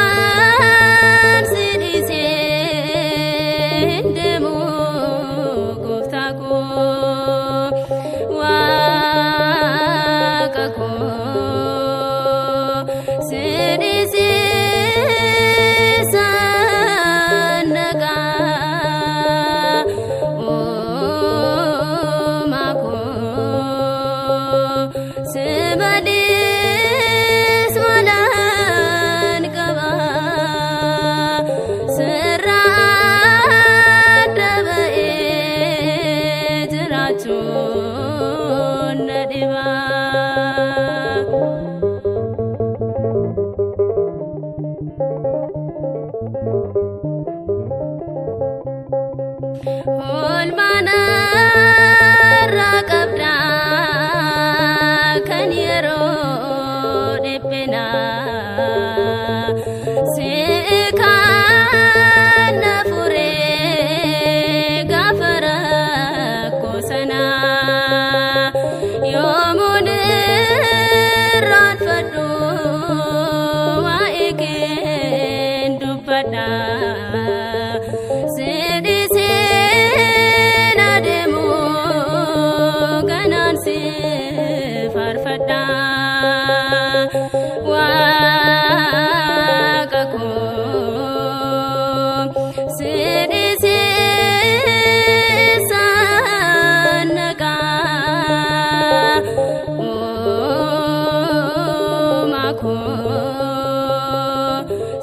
kanafan sidise demo goftako wakako sidise sanaga mako sebadis malan kaba serada ejrachun nadiba All mana rakabda kanyero depena sekana fure gafara kosana yomun ranfadu waeken dupada farfada wakako sidise sanaga mako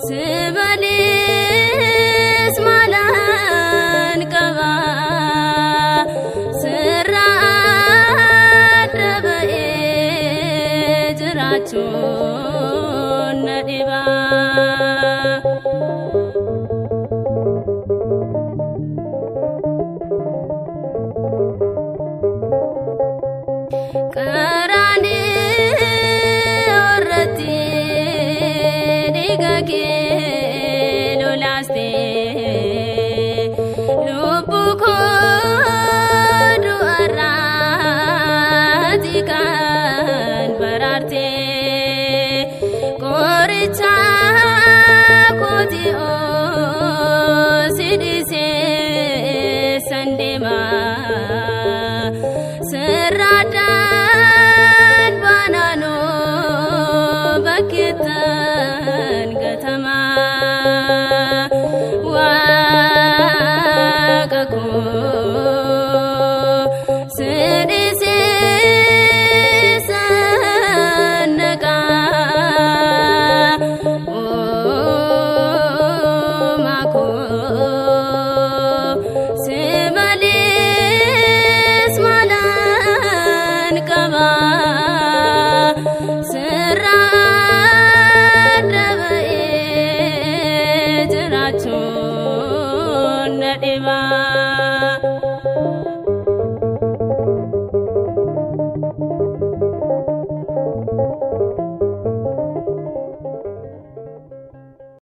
sebalis malan kaba Rachun nadiba karani orati digake lolaste lupuko duarajikan bararte Koricha kodi o sidise sandema seradan banano bakita